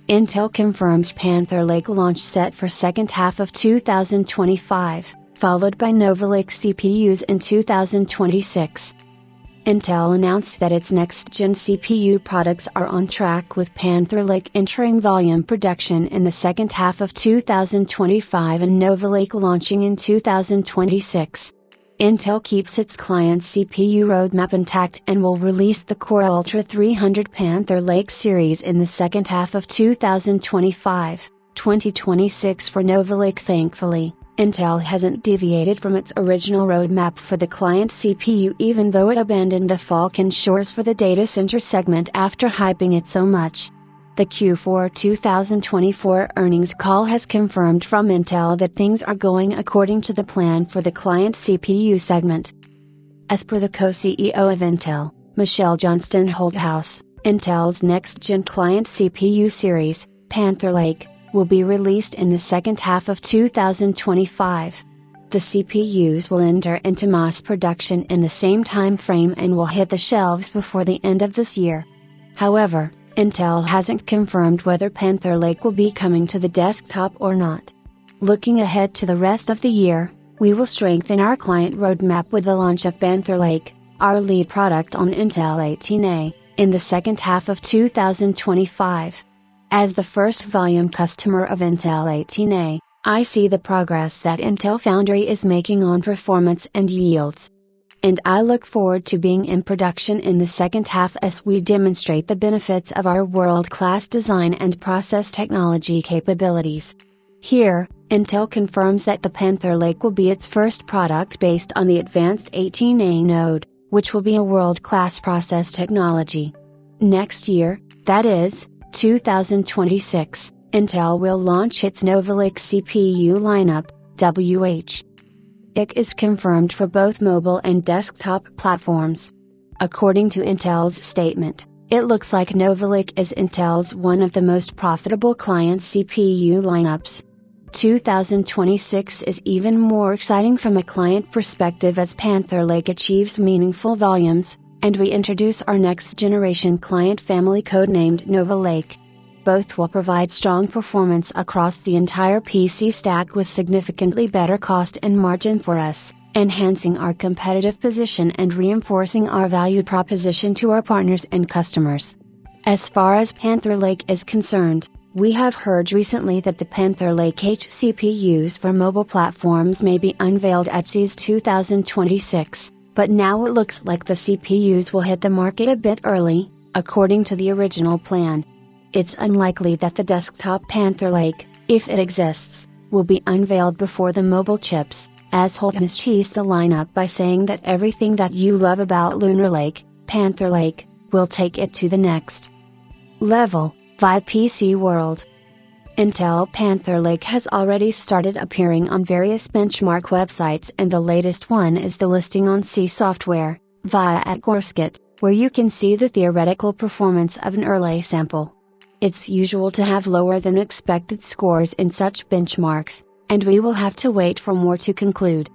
Intel confirms Panther Lake launch set for second half of 2025, followed by Nova Lake CPUs in 2026. Intel announced that its next-gen CPU products are on track with Panther Lake entering volume production in the second half of 2025 and Nova Lake launching in 2026. Intel keeps its client CPU roadmap intact and will release the Core Ultra 300 Panther Lake series in the second half of 2025-2026 for Nova Lake. Thankfully, Intel hasn't deviated from its original roadmap for the client CPU, even though it abandoned the Falcon Shores for the data center segment after hyping it so much. The Q4 2024 earnings call has confirmed from Intel that things are going according to the plan for the client CPU segment. As per the co-CEO of Intel, Michelle Johnston Holthouse, Intel's next-gen client CPU series, Panther Lake, will be released in the second half of 2025. The CPUs will enter into mass production in the same time frame and will hit the shelves before the end of this year. However, Intel hasn't confirmed whether Panther Lake will be coming to the desktop or not. Looking ahead to the rest of the year, we will strengthen our client roadmap with the launch of Panther Lake, our lead product on Intel 18A, in the second half of 2025. As the first volume customer of Intel 18A, I see the progress that Intel Foundry is making on performance and yields. And I look forward to being in production in the second half as we demonstrate the benefits of our world-class design and process technology capabilities. Here, Intel confirms that the Panther Lake will be its first product based on the advanced 18A node, which will be a world-class process technology. Next year, that is, 2026, Intel will launch its Nova Lake CPU lineup, WH. It is confirmed for both mobile and desktop platforms. According to Intel's statement, it looks like Nova Lake is Intel's one of the most profitable client CPU lineups. 2026 is even more exciting from a client perspective as Panther Lake achieves meaningful volumes, and we introduce our next-generation client family codenamed Nova Lake. Both will provide strong performance across the entire PC stack with significantly better cost and margin for us, enhancing our competitive position and reinforcing our value proposition to our partners and customers. As far as Panther Lake is concerned, we have heard recently that the Panther Lake H CPUs for mobile platforms may be unveiled at CES 2026, but now it looks like the CPUs will hit the market a bit early, according to the original plan. It's unlikely that the desktop Panther Lake, if it exists, will be unveiled before the mobile chips, as Holt has teased the lineup by saying that everything that you love about Lunar Lake, Panther Lake, will take it to the next level, via PC World. Intel Panther Lake has already started appearing on various benchmark websites, and the latest one is the listing on C Software, via at Gorskit, where you can see the theoretical performance of an early sample. It's usual to have lower than expected scores in such benchmarks, and we will have to wait for more to conclude.